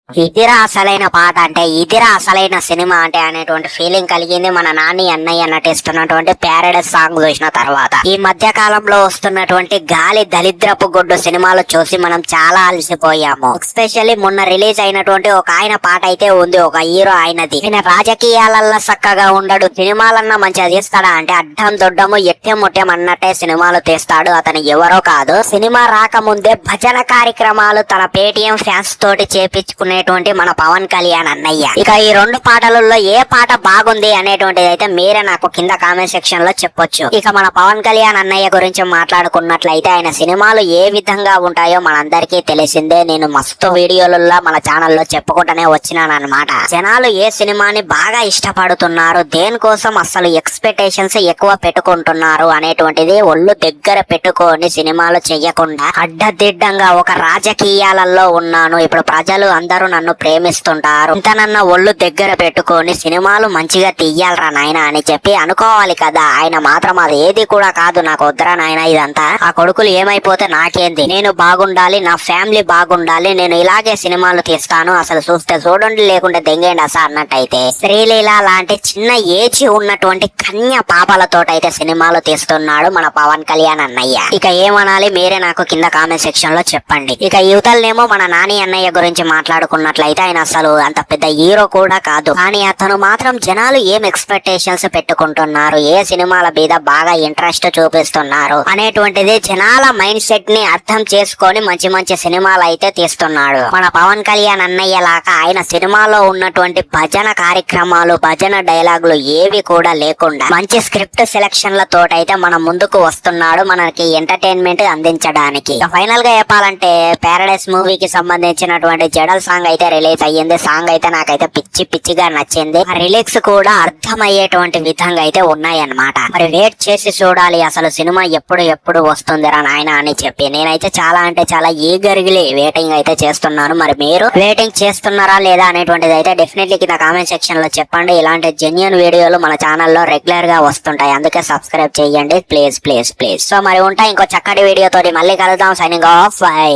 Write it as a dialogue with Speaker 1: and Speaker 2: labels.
Speaker 1: ఇదిరా అసలైన పాట అంటే, ఇదిరా అసలైన సినిమా అంటే అనేటువంటి ఫీలింగ్ కలిగింది మన నాని అన్నయ్య నటిస్తున్నటువంటి ప్యారడైస్ సాంగ్ చూసిన తర్వాత. ఈ మధ్య కాలంలో వస్తున్నటువంటి గాలి దరిద్రపు గొడ్డు సినిమాలు చూసి మనం చాలా అలసిపోయాము. ఎస్పెషల్లీ మొన్న రిలీజ్ అయినటువంటి ఒక ఆయన పాట అయితే ఉంది, ఒక హీరో ఆయనది. ఆయన రాజకీయాలల్లో చక్కగా ఉండడు, సినిమాలన్నా మంచిగా తీస్తాడా అంటే అడ్డం దొడ్డము ఎట్టెం ముట్టెం అన్నట్టే సినిమాలు తీస్తాడు. అతను ఎవరో కాదు, సినిమా రాకముందే భజన కార్యక్రమాలు తన పేటిఎం ఫ్యాన్స్ తోటి చేపించుకునే మన పవన్ కళ్యాణ్ అన్నయ్య. ఇక ఈ రెండు పాటలలో ఏ పాట బాగుంది అనేటువంటిది అయితే మీరే నాకు కింద కామెంట్ సెక్షన్ లో చెప్పొచ్చు. ఇక మన పవన్ కళ్యాణ్ అన్నయ్య గురించి మాట్లాడుకున్నట్లయితే ఆయన సినిమాలు ఏ విధంగా ఉంటాయో మనందరికీ తెలిసిందే. నేను మస్తు వీడియోలలో మన ఛానల్లో చెప్పుకుంటూనే వచ్చినాను అనమాట. జనాలు ఏ సినిమాని బాగా ఇష్టపడుతున్నారు, దేనికోసం అసలు ఎక్స్పెక్టేషన్స్ ఎక్కువ పెట్టుకుంటున్నారు అనేటువంటిది ఒళ్ళు దగ్గర పెట్టుకొని సినిమాలు చెయ్యకుండా అడ్డదిడ్డంగా ఒక రాజకీయాలలో ఉన్నాను, ఇప్పుడు ప్రజలు అందరూ నన్ను ప్రేమిస్తుంటారు, ఇంత నన్న ఒళ్ళు దగ్గర పెట్టుకొని సినిమాలు మంచిగా తీయాలరా నాయన అని చెప్పి అనుకోవాలి కదా. ఆయన మాత్రం అది ఏది కూడా కాదు, నాకు వద్దరా నాయన ఇదంతా, ఆ కొడుకులు ఏమైపోతే నాకేంది, నేను బాగుండాలి, నా ఫ్యామిలీ బాగుండాలి, నేను ఇలాగే సినిమాలు తీస్తాను, అసలు చూస్తే చూడండి లేకుంటే దెంగేండి అసలు అన్నట్టయితే శ్రీలీల లాంటి చిన్న ఏజ్ ఉన్నటువంటి కన్య పాపలతోటైతే సినిమాలు తీస్తున్నాడు మన పవన్ కళ్యాణ్ అన్నయ్య. ఇక ఏమనాలి మీరే నాకు కింద కామెంట్ సెక్షన్ లో చెప్పండి. ఇక యువతలనేమో మన నాని అన్నయ్య గురించి మాట్లాడుకున్నట్లయితే ఆయన అసలు అంత పెద్ద హీరో కూడా కాదు, కానీ అతను మాత్రం జనాలు ఏం ఎక్స్పెక్టేషన్స్ పెట్టుకుంటున్నారు, ఏ సినిమాల మీద బాగా ఇంట్రెస్ట్ చూపిస్తున్నారు అనేటువంటిది జనాల మైండ్ సెట్ ని అర్థం చేసుకొని మంచి మంచి సినిమాలు అయితే తీస్తున్నాడు. మన పవన్ కళ్యాణ్ అన్నయ్య లాగా ఆయన సినిమాలో ఉన్నటువంటి భజన కార్యక్రమాలు, భజన డైలాగులు ఏవి కూడా లేకుండా మంచి స్క్రిప్ట్ సెలెక్షన్ల తోటైతే మన ముందుకు వస్తున్నాడు మనకి ఎంటర్టైన్మెంట్ అందించడానికి. ఫైనల్ గా చెప్పాలంటే ప్యారడైస్ మూవీకి సంబంధించినటువంటి జడల్ సాంగ్ అయితే రిలీజ్ అయ్యింది. సాంగ్ అయితే నాకైతే పిచ్చి పిచ్చిగా నచ్చింది. రిలీక్స్ కూడా అర్థమయ్యేటువంటి విధంగా అయితే ఉన్నాయన్నమాట. మరి వెయిట్ చేసి చూడాలి అసలు సినిమా ఎప్పుడు వస్తుందిరా నాయన అని చెప్పి. నేనైతే చాలా అంటే చాలా ఈగర్లీ వెయిటింగ్ అయితే చేస్తున్నాను. మరి మీరు వెయిటింగ్ చేస్తున్నారా లేదా అనేటువంటిది అయితే డెఫినెట్లీ కింద కామెంట్ సెక్షన్ లో చెప్పండి. ఇలాంటి జెన్యూన్ వీడియోలు మన ఛానల్లో రెగ్యులర్ గా వస్తుంటాయి, అందుకే సబ్స్క్రైబ్ చేయండి ప్లీజ్. సో మరి ఉంటాయి ఇంకో చక్కటి వీడియోతో మళ్ళీ కలుద్దాం. Signing off, by.